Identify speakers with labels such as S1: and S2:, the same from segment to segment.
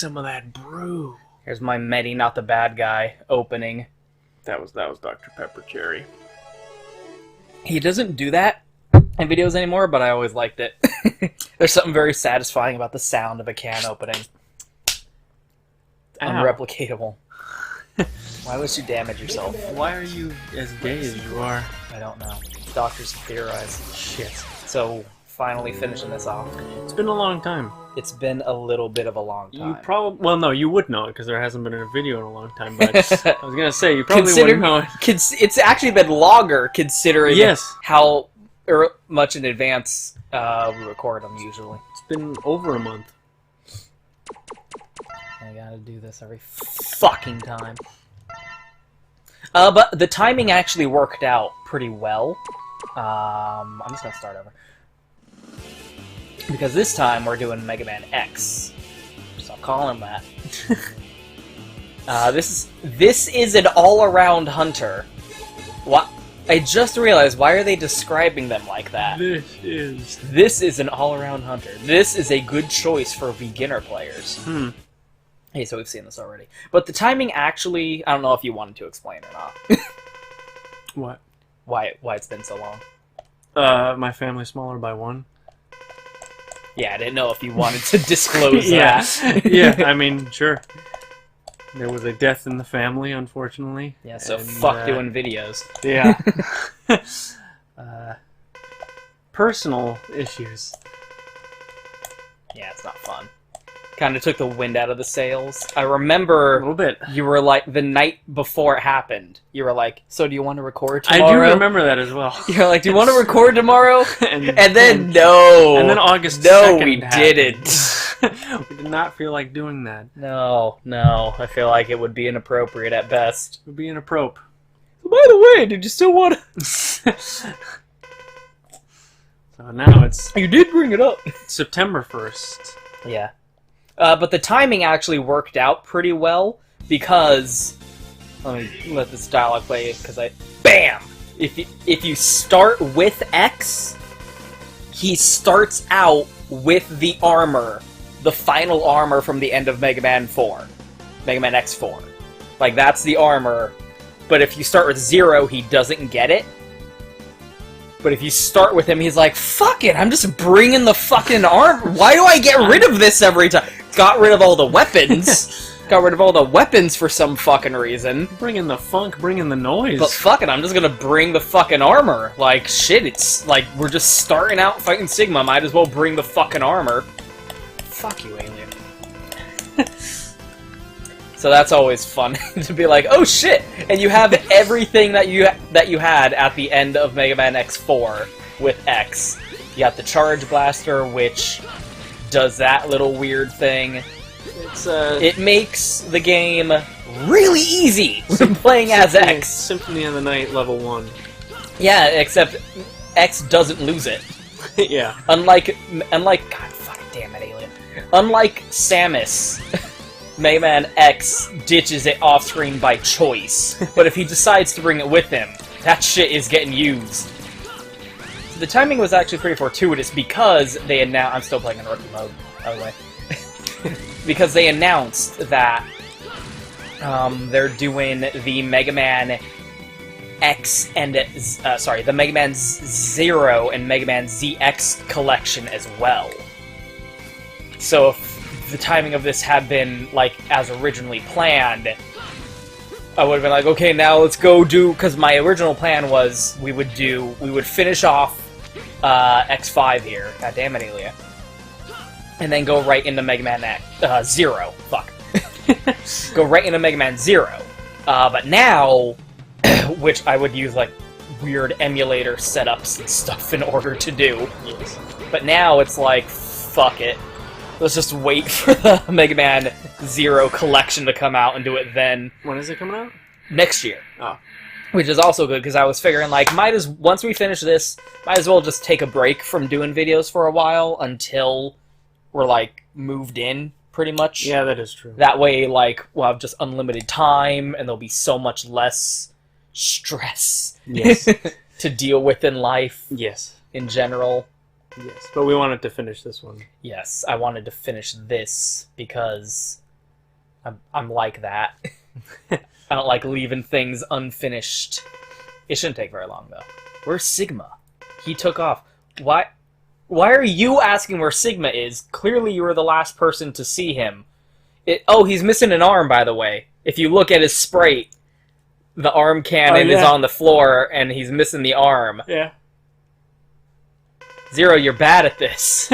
S1: some of that brew.
S2: Here's my Medi, not the bad guy, opening.
S1: That was Dr. Pepper Cherry.
S2: He doesn't do that in videos anymore, but I always liked it. There's something very satisfying about the sound of a can opening.
S1: Ow.
S2: Unreplicatable. Why would you damage yourself?
S1: Why are you as gay as you are?
S2: I don't know. Doctors theorize.
S1: Shit.
S2: So, finally finishing this off.
S1: It's been a long time.
S2: It's been a little bit of a long time.
S1: You probably... Well, no, you would know it, because there hasn't been a video in a long time, but I was going to say, you probably wouldn't know it.
S2: It's actually been longer, considering how much in advance we record them, usually.
S1: It's been over a month.
S2: I gotta do this every fucking time. But the timing actually worked out pretty well. I'm just gonna start over. Because this time we're doing Megaman X. Stop calling him that. This is an all-around hunter. What? I just realized, why are they describing them like that? This is an all-around hunter. This is a good choice for beginner players. Hey, so we've seen this already. But the timing actually, I don't know if you wanted to explain or not.
S1: What?
S2: Why it's been so long.
S1: My family's smaller by one.
S2: Yeah, I didn't know if you wanted to disclose that.
S1: Yeah, I mean, sure. There was a death in the family, unfortunately.
S2: Yeah, so fuck doing videos.
S1: Yeah. Personal issues.
S2: Yeah, it's not fun. Kind of took the wind out of the sails. I remember
S1: a little bit.
S2: You were like, the night before it happened, you were like, so do you want to record tomorrow?
S1: I do remember that as well.
S2: You're like, do you want to record tomorrow? and then
S1: August 2nd
S2: No, we didn't.
S1: We did not feel like doing that.
S2: No. I feel like it would be inappropriate at best.
S1: It would be inappropriate.
S2: By the way, did you still want to...
S1: So now it's...
S2: You did bring it up.
S1: September 1st.
S2: Yeah. But the timing actually worked out pretty well, because... Let me let this dialogue play, because BAM! If you start with X, he starts out with the armor. The final armor from the end of Mega Man 4. Mega Man X4. Like, that's the armor. But if you start with 0, he doesn't get it. But if you start with him, he's like, fuck it, I'm just bringing the fucking armor. Why do I get rid of this every time? Got rid of all the weapons. Got rid of all the weapons for some fucking reason.
S1: Bringing the funk, bringing the noise.
S2: But fuck it, I'm just gonna bring the fucking armor. Like, shit, it's like, we're just starting out fighting Sigma, might as well bring the fucking armor. Fuck you, alien. So that's always fun, to be like, oh shit! And you have everything that you had at the end of Mega Man X4 with X. You got the Charge Blaster, which does that little weird thing. It makes the game really easy when playing as X.
S1: Symphony of the Night level 1.
S2: Yeah, except X doesn't lose it.
S1: Yeah.
S2: Unlike God fucking damn it, alien. Unlike Samus, Mega Man X ditches it off screen by choice. But if he decides to bring it with him, that shit is getting used. So the timing was actually pretty fortuitous because they announced... I'm still playing in rookie mode, by the way. Because they announced that they're doing the Mega Man X and... the Mega Man 0 and Mega Man ZX collection as well. So if the timing of this had been, like, as originally planned, I would have been like, okay, now let's go do... Because my original plan was we would finish off X5 here. God damn it, Alia. And then go right into Mega Man X, 0. Fuck. Go right into Mega Man 0. But now, which I would use, like, weird emulator setups and stuff in order to do.
S1: Yes.
S2: But now it's like, fuck it. Let's just wait for the Mega Man 0 collection to come out and do it then.
S1: When is it coming out?
S2: Next year.
S1: Oh.
S2: Which is also good, because I was figuring, like, once we finish this, might as well just take a break from doing videos for a while until we're, like, moved in, pretty much.
S1: Yeah, that is true.
S2: That way, like, we'll have just unlimited time, and there'll be so much less stress to deal with in life.
S1: Yes.
S2: In general.
S1: Yes, but we wanted to finish this one.
S2: Yes, I wanted to finish this because I'm like that. I don't like leaving things unfinished. It shouldn't take very long, though. Where's Sigma? He took off. Why are you asking where Sigma is? Clearly you were the last person to see him. Oh, he's missing an arm, by the way. If you look at his sprite, the arm cannon is on the floor, and he's missing the arm.
S1: Yeah.
S2: Zero, you're bad at this.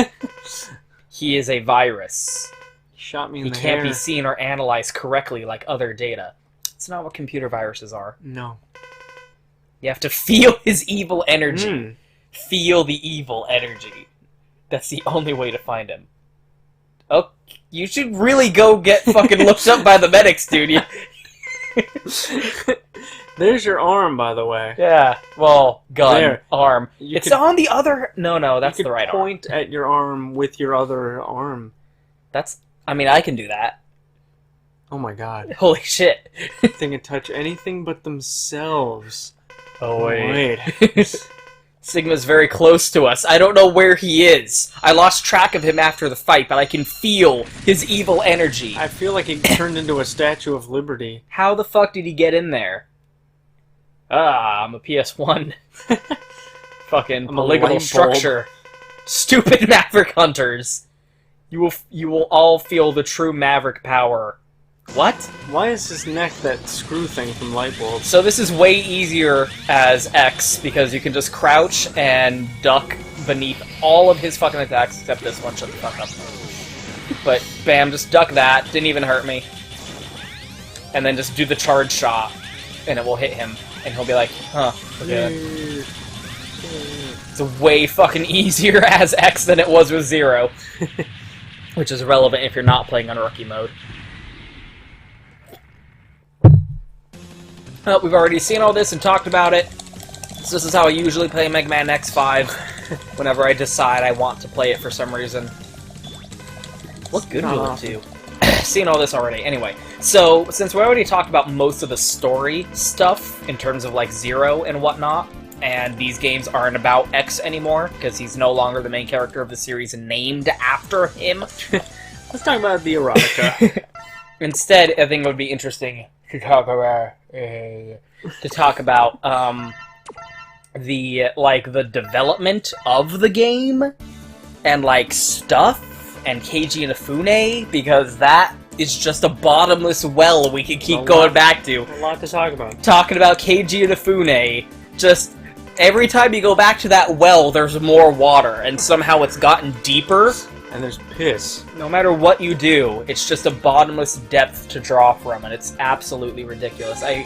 S2: He is a virus.
S1: He shot me in
S2: He
S1: the
S2: can't
S1: hair.
S2: be seen or analyzed correctly like other data. It's not what computer viruses are.
S1: No.
S2: You have to feel his evil energy.
S1: Mm.
S2: Feel the evil energy. That's the only way to find him. Oh, you should really go get fucking looked up by the medics, dude.
S1: There's your arm, by the way.
S2: Yeah, well, gun, arm.
S1: You
S2: It's on the other... No, that's the right arm.
S1: point at your arm with your other arm.
S2: I mean, I can do that.
S1: Oh my god.
S2: Holy shit.
S1: They can touch anything but themselves.
S2: Oh, wait.
S1: Wait.
S2: Sigma's very close to us. I don't know where he is. I lost track of him after the fight, but I can feel his evil energy.
S1: I feel like he turned into a Statue of Liberty.
S2: How the fuck did he get in there? Ah, I'm a PS1. Fucking polygonal structure. Stupid Maverick Hunters. You will all feel the true Maverick power. What?
S1: Why is his neck that screw thing from Light Bulb?
S2: So this is way easier as X, because you can just crouch and duck beneath all of his fucking attacks, except this one. Shut the fuck up. But, bam, just duck that. Didn't even hurt me. And then just do the charge shot, and it will hit him. And he'll be like, huh, okay. It's way fucking easier as X than it was with Zero. Which is relevant if you're not playing on Rookie Mode. We've already seen all this and talked about it. So this is how I usually play Mega Man X5. Whenever I decide I want to play it for some reason. What good will it do? Seen all this already. Anyway, so since we already talked about most of the story stuff in terms of like Zero and whatnot, and these games aren't about X anymore because he's no longer the main character of the series named after him.
S1: Let's talk about the erotica.
S2: Instead, I think it would be interesting to talk about the development of the game and like stuff and Keiji Inafune, because that is just a bottomless well we can keep going back to.
S1: A lot to talk about.
S2: Talking about Keiji Inafune, just every time you go back to that well, there's more water, and somehow it's gotten deeper.
S1: And there's piss.
S2: No matter what you do, it's just a bottomless depth to draw from, and it's absolutely ridiculous. I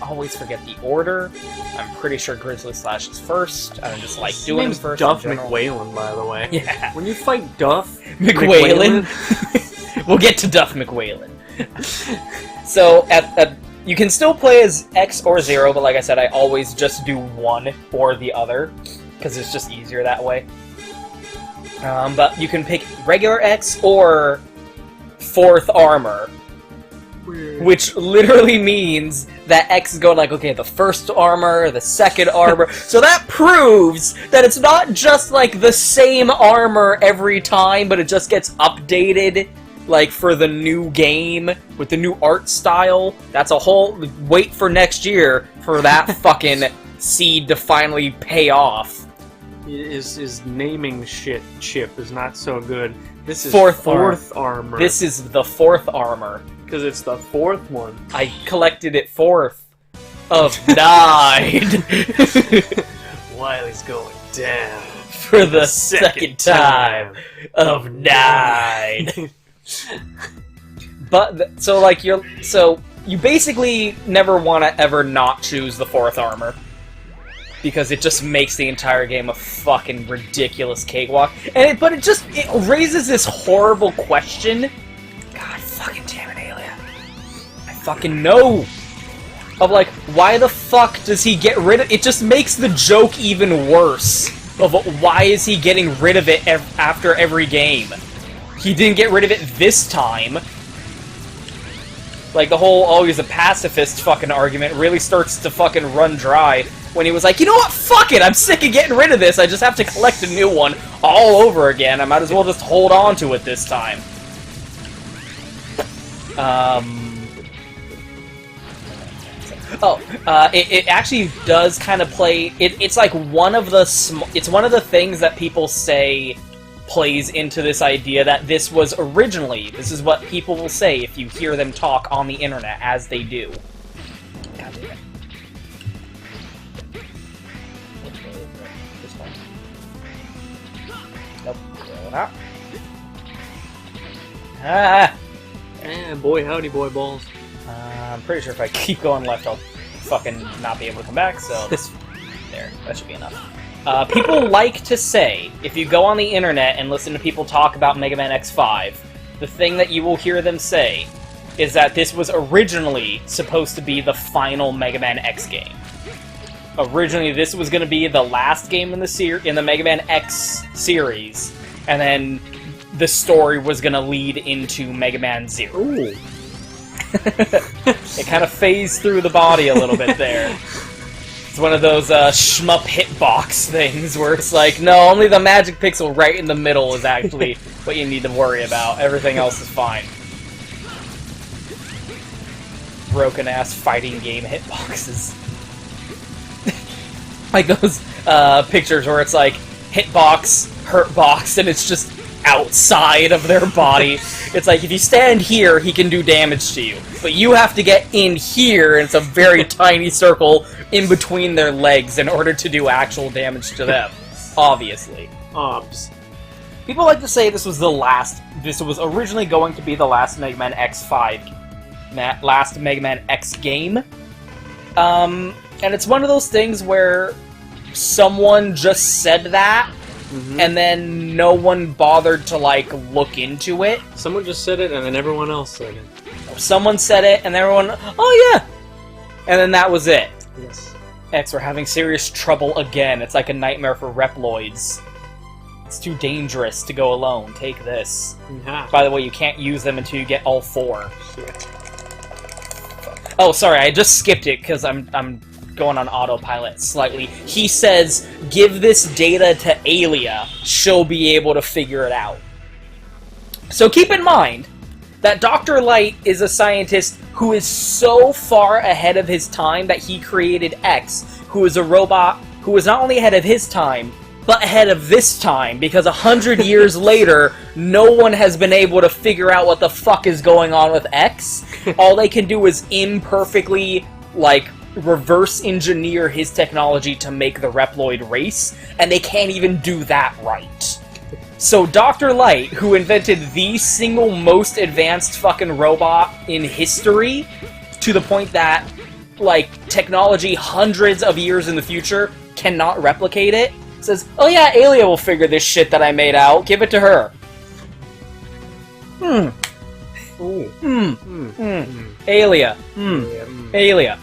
S2: always forget the order. I'm pretty sure Grizzly Slash is first. I just like doing him first.
S1: Duff McWhalen, by the way.
S2: Yeah.
S1: When you fight Duff
S2: McWhalen. We'll get to Duff McWhalen. So, you can still play as X or Zero, but like I said, I always just do one or the other, because it's just easier that way. But you can pick regular X or fourth armor. Weird. Which literally means that X is going like, okay, the first armor, the second armor. So that proves that it's not just like the same armor every time, but it just gets updated like for the new game with the new art style. That's a whole wait for next year for that fucking seed to finally pay off.
S1: His naming chip is not so good. This is
S2: fourth
S1: armor.
S2: This is the fourth armor.
S1: Because it's the fourth one.
S2: I collected it fourth of 9.
S1: Wiley's going down.
S2: For the second time of 9. But, so you basically never want to ever not choose the fourth armor. Because it just makes the entire game a fucking ridiculous cakewalk. But it raises this horrible question. God fucking damn it, Alien. I fucking know. Of like, why the fuck does he get rid of it? It just makes the joke even worse. Of why is he getting rid of it after every game? He didn't get rid of it this time. Like, the whole, oh, he's a pacifist fucking argument really starts to fucking run dry when he was like, you know what, fuck it, I'm sick of getting rid of this, I just have to collect a new one all over again, I might as well just hold on to it this time. It actually does kind of play. It's like one of the it's one of the things that people say plays into this idea that this was originally. This is what people will say if you hear them talk on the internet, as they do. God damn it. This one. Nope. Going out. Ah!
S1: And boy, howdy, boy balls.
S2: I'm pretty sure if I keep going left, I'll fucking not be able to come back, so this, there, that should be enough. People like to say, if you go on the internet and listen to people talk about Mega Man X5, the thing that you will hear them say is that this was originally supposed to be the final Mega Man X game. Originally, this was going to be the last game in the Mega Man X series, and then the story was going to lead into Mega Man 0.
S1: Ooh.
S2: It kind of phased through the body a little bit there. It's one of those shmup hitbox things where it's like, no, only the magic pixel right in the middle is actually what you need to worry about. Everything else is fine. Broken-ass fighting game hitboxes. Like those pictures where it's like, hitbox, hurtbox, and it's just outside of their body. It's like, if you stand here, he can do damage to you. But you have to get in here, and it's a very tiny circle in between their legs in order to do actual damage to them. Obviously.
S1: Obs.
S2: People like to say this was originally going to be the last Mega Man X5, last Mega Man X game. And it's one of those things where someone just said that, and then no one bothered to, like, look into it.
S1: Someone just said it, and then everyone else said it.
S2: Someone said it, and everyone, oh yeah! And then that was it.
S1: Yes.
S2: X, we're having serious trouble again. It's like a nightmare for Reploids. It's too dangerous to go alone. Take this. By the way, you can't use them until you get all 4.
S1: Shit.
S2: Oh, sorry, I just skipped it, because I'm going on autopilot slightly. He says, give this data to Alia. She'll be able to figure it out. So keep in mind that Dr. Light is a scientist who is so far ahead of his time that he created X, who is a robot who is not only ahead of his time, but ahead of this time, because 100 years later, no one has been able to figure out what the fuck is going on with X. All they can do is imperfectly, like, reverse engineer his technology to make the Reploid race, and they can't even do that right. So Dr. Light, who invented the single most advanced fucking robot in history, to the point that, like, technology hundreds of years in the future cannot replicate it, says, oh yeah, Alia will figure this shit that I made out, give it to her. Alia. Alia.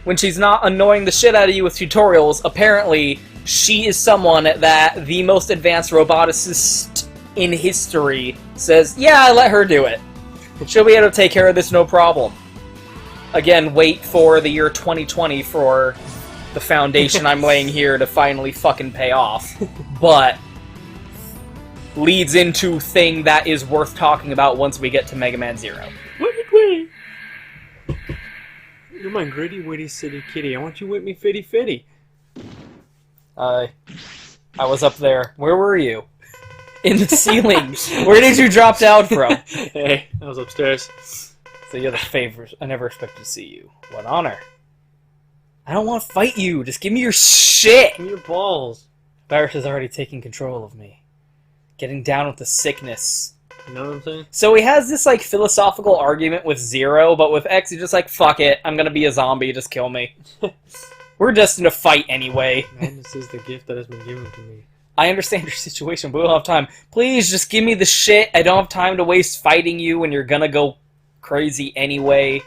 S2: When she's not annoying the shit out of you with tutorials, apparently she is someone that the most advanced roboticist in history says, yeah, let her do it. She'll be able to take care of this no problem. Again, wait for the year 2020 for the foundation I'm laying here to finally fucking pay off. But leads into thing that is worth talking about once we get to Mega Man 0.
S1: Wait. You're my gritty witty city kitty. I want you with me fitty fitty.
S2: I was up there. Where were you? In the ceiling. Where did you drop down from?
S1: Hey, I was upstairs.
S2: So you're the favorite. I never expected to see you. What honor. I don't want to fight you. Just give me your shit.
S1: Give me your balls.
S2: Barris is already taking control of me. Getting down with the sickness.
S1: You know what I'm saying?
S2: So he has this, like, philosophical argument with Zero, but with X, he's just like, fuck it, I'm gonna be a zombie, just kill me. We're destined to fight anyway.
S1: Madness is the gift that has been given to me.
S2: I understand your situation, but we don't have time. Please, just give me the shit. I don't have time to waste fighting you when you're gonna go crazy anyway.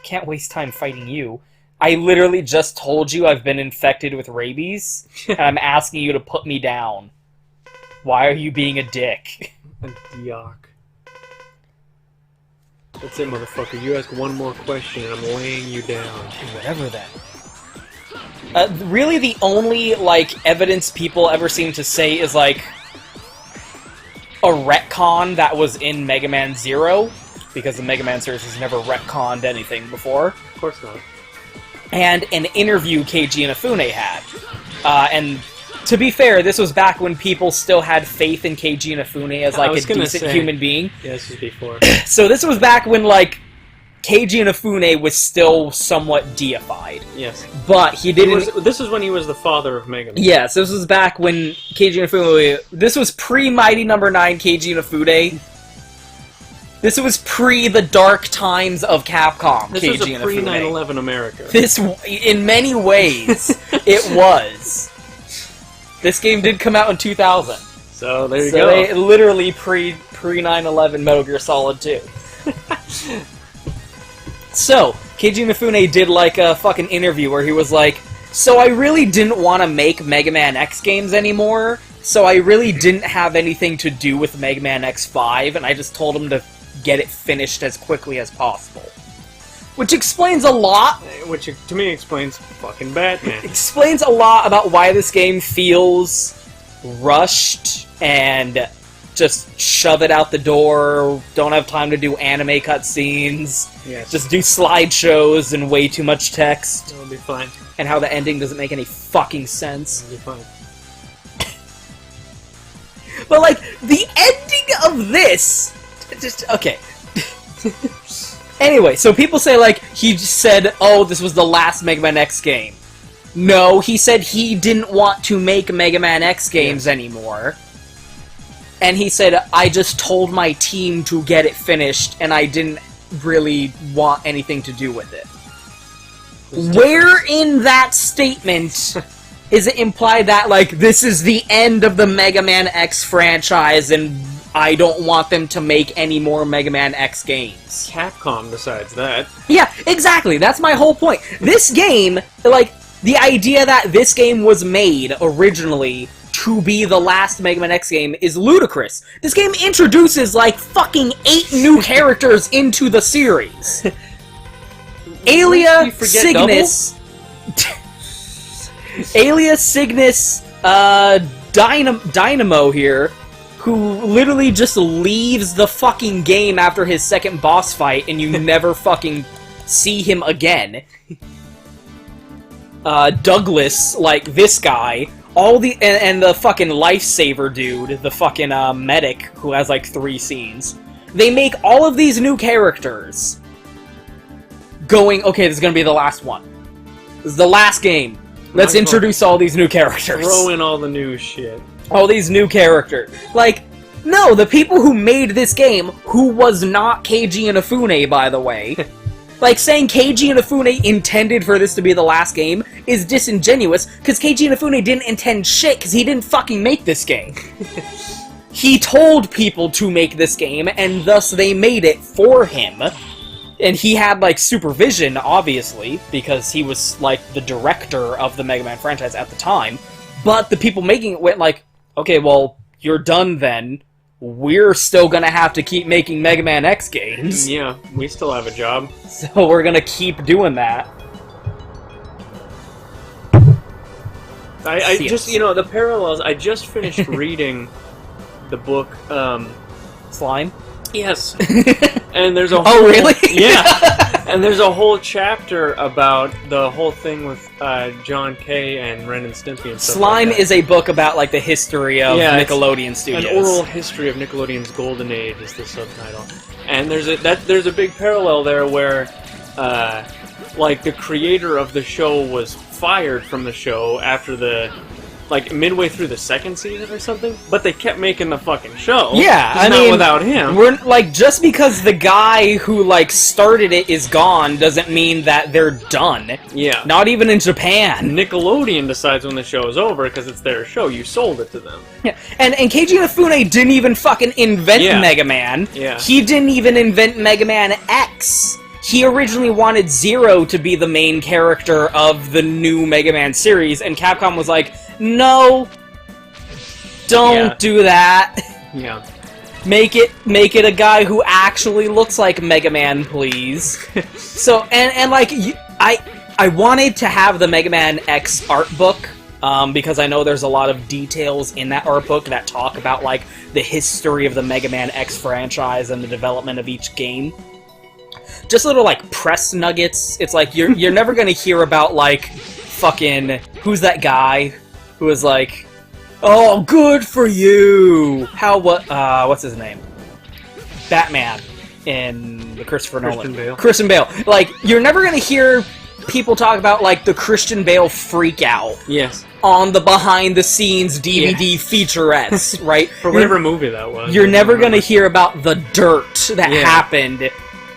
S2: Can't waste time fighting you. I literally just told you I've been infected with rabies, and I'm asking you to put me down. Why are you being a dick?
S1: A diok. That's it, motherfucker. You ask one more question and I'm laying you down.
S2: Whatever then. Really the only, like, evidence people ever seem to say is, like, a retcon that was in Mega Man Zero, because the Mega Man series has never retconned anything before.
S1: Of course not.
S2: And an interview Keiji Inafune had. And to be fair, this was back when people still had faith in Keiji Inafune as like a decent human being.
S1: Yeah, this was before.
S2: So this was back when like Keiji Inafune was still somewhat deified.
S1: Yes.
S2: But he didn't...
S1: This is when he was the father of Megaman.
S2: Yes, this was back when Keiji Inafune... This was pre-Mighty No. 9 Keiji Inafune. This was pre the dark times of Capcom.
S1: This was a pre-9/11 America.
S2: This, in many ways, it was. This game did come out in 2000.
S1: So there you go.
S2: They literally pre-9/11 Metal Gear Solid 2. So, Keiji Inafune did like a fucking interview where he was like, so I really didn't want to make Mega Man X games anymore, so I really didn't have anything to do with Mega Man X5, and I just told him to get it finished as quickly as possible. Which explains a lot.
S1: Which, to me, explains fucking Batman.
S2: Explains a lot about why this game feels rushed and just shove it out the door, don't have time to do anime cutscenes,
S1: Yes.
S2: just do slideshows and way too much text,
S1: It'll be fine.
S2: and how the ending doesn't make any fucking sense.
S1: It'll be fine.
S2: But, like, the ending of this... Just, okay. Anyway, so people say, like, he just said, oh, this was the last Mega Man X game. No, he said he didn't want to make Mega Man X games anymore. And he said, I just told my team to get it finished, and I didn't really want anything to do with it. Where in that statement is it implied that, like, this is the end of the Mega Man X franchise, and I don't want them to make any more Mega Man X games?
S1: Capcom decides that.
S2: Yeah, exactly. That's my whole point. This game, like, the idea that this game was made originally to be the last Mega Man X game is ludicrous. This game introduces, like, fucking 8 new characters into the series. Aelia Cygnus... Aelia Cygnus, Dynamo here, who literally just leaves the fucking game after his second boss fight, and you never fucking see him again. Douglas, like this guy, and the fucking lifesaver dude, the fucking medic who has like 3 scenes. They make all of these new characters going, okay, this is gonna be the last one. This is the last game. Let's introduce all these new characters.
S1: Throw in all the new shit.
S2: All these new characters. Like, no, the people who made this game, who was not Keiji Inafune, by the way, like, saying Keiji Inafune intended for this to be the last game is disingenuous, because Keiji Inafune didn't intend shit, because he didn't fucking make this game. He told people to make this game, and thus they made it for him. And he had, like, supervision, obviously, because he was, like, the director of the Mega Man franchise at the time. But the people making it went like, okay, well, you're done then. We're still gonna have to keep making Mega Man X games.
S1: Yeah, we still have a job.
S2: So we're gonna keep doing that.
S1: I just, you know, the parallels, I just finished reading the book,
S2: Slime?
S1: Yes. And there's a whole...
S2: Oh, really?
S1: Yeah. And there's a whole chapter about the whole thing with John Kay and Ren and Stimpy and stuff
S2: Slime
S1: like that.
S2: is a book about, like, the history of Nickelodeon Studios.
S1: An oral history of Nickelodeon's golden age is the subtitle. And there's a big parallel there where, like, the creator of the show was fired from the show after like, midway through the second season or something, but they kept making the fucking show.
S2: Yeah,
S1: I mean, without him.
S2: We're, like, just because the guy who, like, started it is gone doesn't mean that they're done.
S1: Yeah.
S2: Not even in Japan.
S1: Nickelodeon decides when the show is over because it's their show. You sold it to them.
S2: Yeah, and Keiji Inafune didn't even fucking invent Mega Man.
S1: Yeah.
S2: He didn't even invent Mega Man X. He originally wanted Zero to be the main character of the new Mega Man series, and Capcom was like, no, don't do that.
S1: Yeah.
S2: Make it a guy who actually looks like Mega Man, please. So, and like, I wanted to have the Mega Man X art book because I know there's a lot of details in that art book that talk about, like, the history of the Mega Man X franchise and the development of each game. Just little, like, press nuggets. It's like, you're never gonna hear about, like, fucking... Who's that guy who was like, oh, good for you! What's his name? Batman in the Christopher Nolan.
S1: Bale.
S2: Christian Bale. Like, you're never gonna hear people talk about, like, the Christian Bale freak out.
S1: Yes.
S2: On the behind-the-scenes DVD featurettes, right?
S1: For whatever movie that was.
S2: You're never gonna hear about the dirt that happened.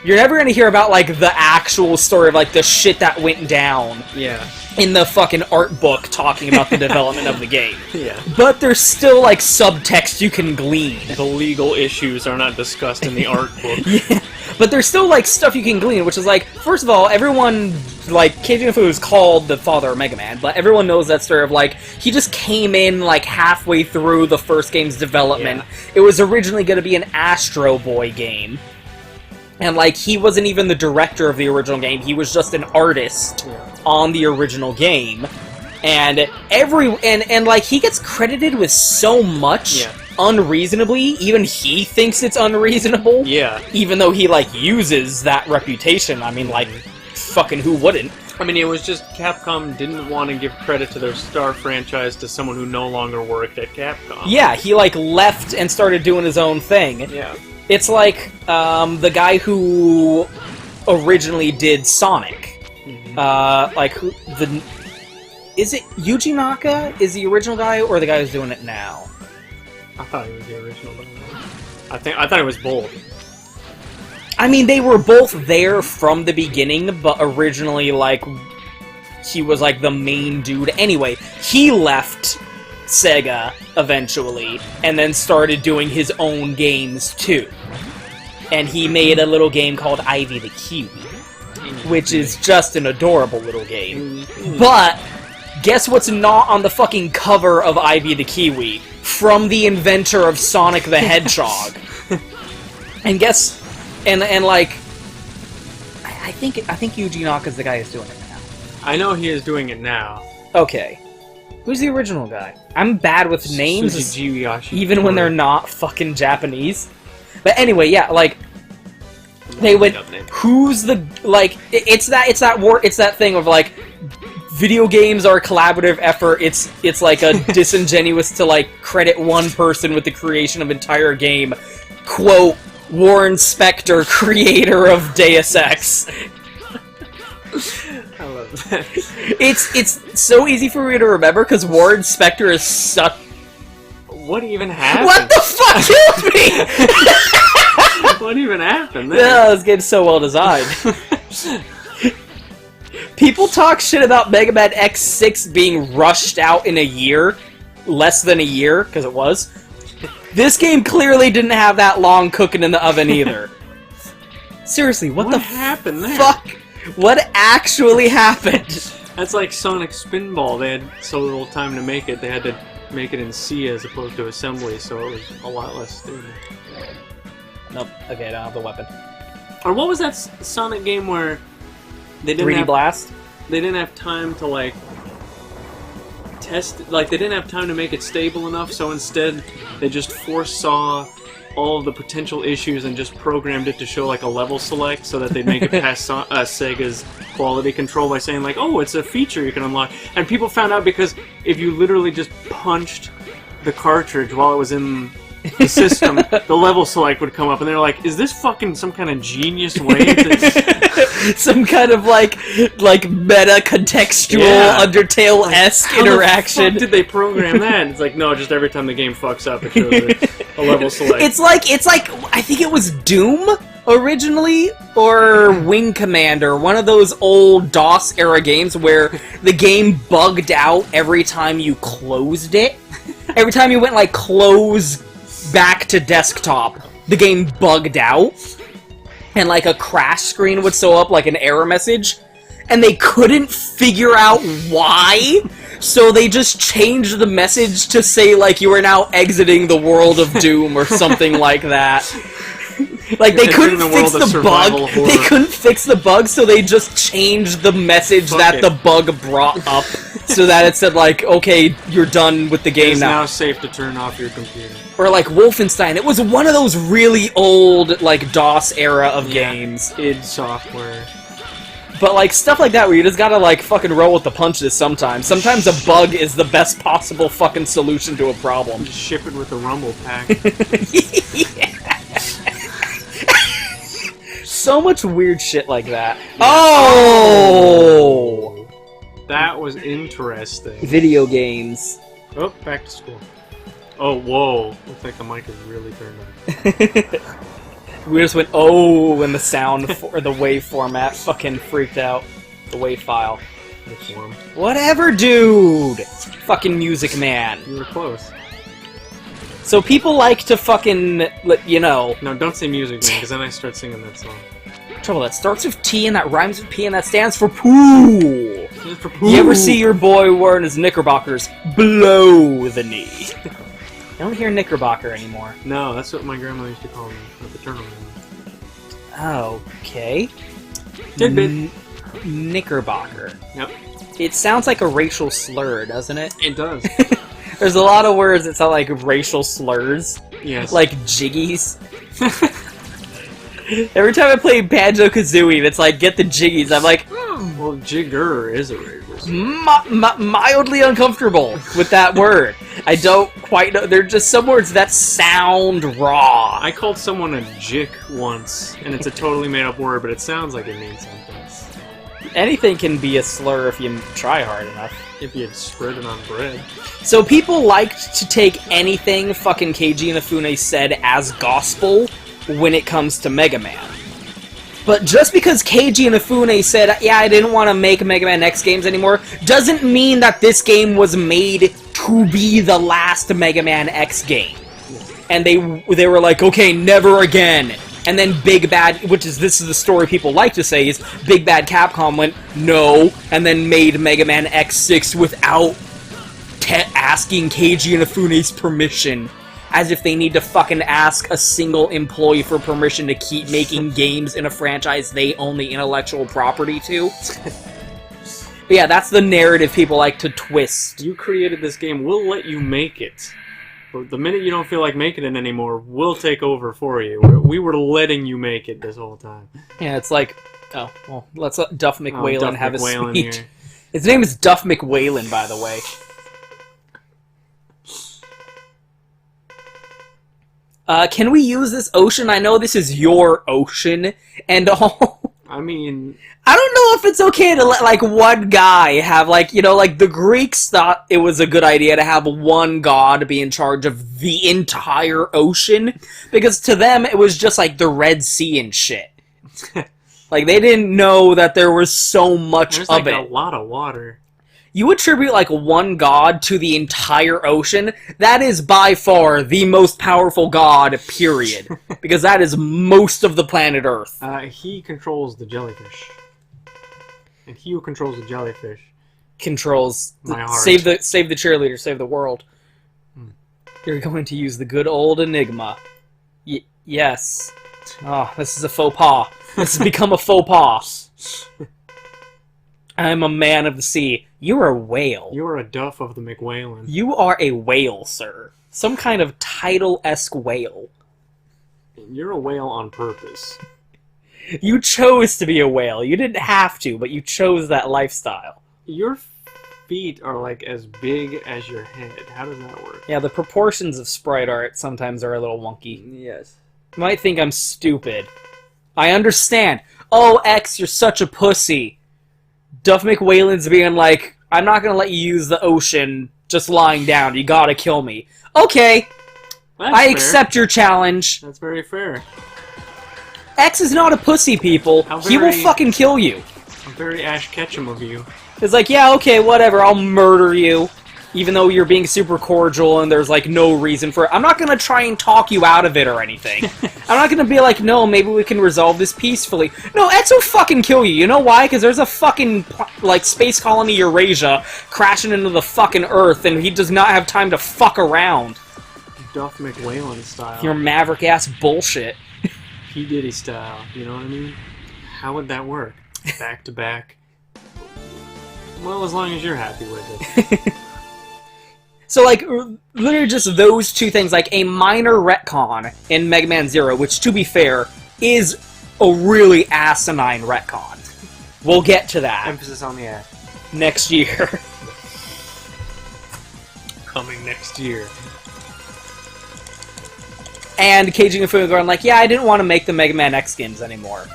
S2: You're never gonna hear about, like, the actual story of, like, the shit that went down.
S1: Yeah.
S2: In the fucking art book talking about the development of the game.
S1: Yeah.
S2: But there's still, like, subtext you can glean.
S1: The legal issues are not discussed in the art book.
S2: Yeah. But there's still, like, stuff you can glean, which is, like, first of all, everyone, like, Keiji Inafune is called the father of Mega Man, but everyone knows that story of, like, he just came in, like, halfway through the first game's development. Yeah. It was originally going to be an Astro Boy game. And, like, he wasn't even the director of the original game, he was just an artist on the original game. And like, he gets credited with so much unreasonably, even he thinks it's unreasonable.
S1: Yeah.
S2: Even though he, like, uses that reputation. I mean, like, fucking who wouldn't?
S1: I mean, it was just Capcom didn't want to give credit to their star franchise to someone who no longer worked at Capcom.
S2: Yeah, he, like, left and started doing his own thing.
S1: Yeah.
S2: It's like, the guy who originally did Sonic. Is it Yuji Naka is the original guy, or the guy who's doing it now?
S1: I thought he was the original. I thought it was both.
S2: I mean, they were both there from the beginning, but originally, like, he was, like, the main dude. Anyway, he left Sega, eventually, and then started doing his own games, too. And he made a little game called Ivy the Kiwi, which is just an adorable little game. But, guess what's not on the fucking cover of Ivy the Kiwi? From the inventor of Sonic the Hedgehog. And guess... And like... I think Yuji Naka's the guy who's doing it now.
S1: I know he is doing it now.
S2: Okay. Who's the original guy? I'm bad with names, even when they're not fucking Japanese. But anyway, yeah, like, they went, who's the, like, it's that thing of, like, video games are a collaborative effort. It's like a disingenuous to, like, credit one person with the creation of an entire game. Quote, Warren Spector, creator of Deus Ex.
S1: I love that.
S2: It's so easy for me to remember because Warren Spector is such.
S1: What even happened?
S2: What the fuck killed me?
S1: What even happened there?
S2: Yeah, this game's so well designed. People talk shit about Mega Man X6 being rushed out in a year, less than a year, because it was. This game clearly didn't have that long cooking in the oven either. Seriously, what the
S1: happened there?
S2: Fuck? What actually happened?
S1: That's like Sonic Spinball. They had so little time to make it. They had to make it in C as opposed to assembly, so it was a lot less stable.
S2: Nope. Okay, I don't have the weapon.
S1: Or what was that Sonic game where they didn't
S2: 3D Blast?
S1: They didn't have time to, like, test... Like, they didn't have time to make it stable enough, so instead they just foresaw all of the potential issues and just programmed it to show, like, a level select so that they'd make it past Sega's quality control by saying, like, oh, it's a feature you can unlock. And people found out because if you literally just punched the cartridge while it was in the system, the level select would come up, and they're like, is this fucking some kind of genius way to...
S2: some kind of, like meta-contextual, Undertale-esque interaction.
S1: How the fuck did they program that? It's like, no, just every time the game fucks up, it shows a level select.
S2: It's like, I think it was Doom, originally, or Wing Commander, one of those old DOS-era games where the game bugged out every time you closed it. Every time you went, like, close back to desktop, the game bugged out, and, like, a crash screen would show up, like, an error message, and they couldn't figure out why, so they just changed the message to say, like, you are now exiting the world of Doom, or something like that. Like, they couldn't fix the bug. They couldn't fix the bug, so they just changed the message that the bug brought up so that it said, like, okay, you're done with the game
S1: It's
S2: now.
S1: now safe to turn off your computer.
S2: Or like Wolfenstein. It was one of those really old, like, DOS era of games.
S1: id Software.
S2: But, like, stuff like that where you just gotta, like, fucking roll with the punches sometimes. Sometimes a bug is the best possible fucking solution to a problem.
S1: Just ship it with a rumble pack.
S2: So much weird shit like that. Oh!
S1: That was interesting.
S2: Video games.
S1: Oh, back to school. Oh, whoa. Looks like the mic is really turned on.
S2: We just went, oh, and the sound, or the wave format fucking freaked out. The wave file. Whatever, dude! Fucking Music Man.
S1: You were close.
S2: So people like to fucking, you know...
S1: No, don't say Music Man, because then I start singing that song.
S2: Trouble, that starts with T, and that rhymes with P, and that stands for pool!
S1: For poo.
S2: You ever see your boy wearing his knickerbockers below the knee? I don't hear knickerbocker anymore.
S1: No, that's what my grandma used to call me. My paternal grandma.
S2: Okay.
S1: Tidbit.
S2: Knickerbocker.
S1: Yep.
S2: It sounds like a racial slur, doesn't it?
S1: It does.
S2: There's a lot of words that sound like racial slurs.
S1: Yes.
S2: Like jiggies. Every time I play Banjo-Kazooie, it's like, get the jiggies. I'm like,
S1: well, jigger is a racial slur.
S2: mildly uncomfortable with that word. I don't quite know. There are just some words that sound raw.
S1: I called someone a jick once, and it's a totally made-up word, but it sounds like it means something.
S2: Anything can be a slur if you try hard enough.
S1: If you had spread it on bread.
S2: So people liked to take anything fucking Keiji Inafune said as gospel when it comes to Mega Man. But just because Keiji Inafune said, yeah, I didn't want to make Mega Man X games anymore, doesn't mean that this game was made to be the last Mega Man X game. And they were like, okay, never again. And then Big Bad, this is the story people like to say, is Big Bad Capcom went, no, and then made Mega Man X6 without asking Keiji Inafune's permission. As if they need to fucking ask a single employee for permission to keep making games in a franchise they own the intellectual property to. But yeah, that's the narrative people like to twist.
S1: You created this game, we'll let you make it. But the minute you don't feel like making it anymore, we'll take over for you. We were letting you make it this whole time.
S2: Yeah, it's like, oh, well, let's let Duff McWhalen have his speech.
S1: Here.
S2: His name is Duff McWhalen, by the way. Can we use this ocean? I know this is your ocean and all.
S1: I mean...
S2: I don't know if it's okay to let, like, one guy have, like, you know, like, the Greeks thought it was a good idea to have one god be in charge of the entire ocean, because to them it was just, like, the Red Sea and shit. Like, they didn't know that there was so much
S1: There's,
S2: of
S1: like,
S2: it.
S1: a lot of water.
S2: You attribute, like, one god to the entire ocean, that is by far the most powerful god, period. Because that is most of the planet Earth.
S1: He controls the jellyfish. And he who controls the jellyfish
S2: controls...
S1: my heart.
S2: Save the cheerleader, save the world. You're going to use the good old Enigma. Yes. Oh, this is a faux pas. This has become a faux pas. I'm a man of the sea. You're a whale.
S1: You are a Duff of the McWhalen.
S2: You are a whale, sir. Some kind of tidal-esque whale.
S1: You're a whale on purpose.
S2: You chose to be a whale. You didn't have to, but you chose that lifestyle.
S1: Your feet are like as big as your head. How does that work?
S2: Yeah, the proportions of sprite art sometimes are a little wonky.
S1: Yes.
S2: You might think I'm stupid. I understand. Oh, X, you're such a pussy. Duff McWhalen's being like, I'm not gonna let you use the ocean just lying down. You gotta kill me. Okay.
S1: That's
S2: I
S1: fair.
S2: accept your challenge.
S1: That's very fair.
S2: X is not a pussy, people. He will fucking kill you.
S1: I'm very Ash Ketchum of you.
S2: It's like, yeah, okay, whatever, I'll murder you. Even though you're being super cordial and there's, like, no reason for it. I'm not gonna try and talk you out of it or anything. I'm not gonna be like, no, maybe we can resolve this peacefully. No, X will fucking kill you. You know why? Because there's a fucking, like, space colony Eurasia crashing into the fucking Earth, and he does not have time to fuck around.
S1: Duff McWhalen style.
S2: Your maverick-ass bullshit.
S1: P. Diddy style, you know what I mean? How would that work? Back to back. Well, as long as you're happy with it.
S2: So, like, literally just those two things, like a minor retcon in Mega Man Zero, which, to be fair, is a really asinine retcon. We'll get to that
S1: Emphasis on the ass.
S2: next year.
S1: Coming next year.
S2: And Keiji Inafune going like, yeah, I didn't want to make the Mega Man X skins anymore.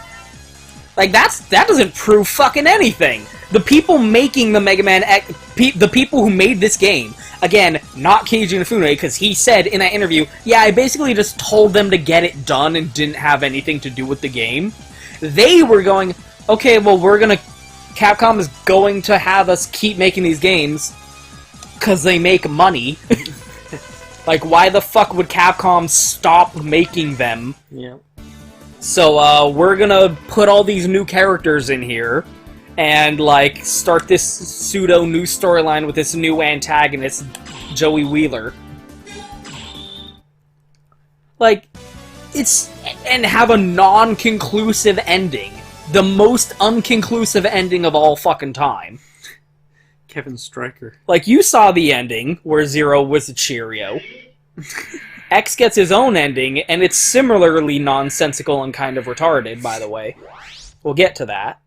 S2: Like, that doesn't prove fucking anything. The people making the Mega Man X... the people who made this game... Again, not Keiji Inafune, because he said in that interview, yeah, I basically just told them to get it done and didn't have anything to do with the game. They were going, okay, well, Capcom is going to have us keep making these games because they make money. Like, why the fuck would Capcom stop making them?
S1: Yeah.
S2: So, we're gonna put all these new characters in here, and, like, start this pseudo-new storyline with this new antagonist, Joey Wheeler. Like, and have a non-conclusive ending. The most unconclusive ending of all fucking time.
S1: Kevin Stryker.
S2: Like, you saw the ending, where Zero was a Cheerio. X gets his own ending, and it's similarly nonsensical and kind of retarded, by the way. We'll get to that.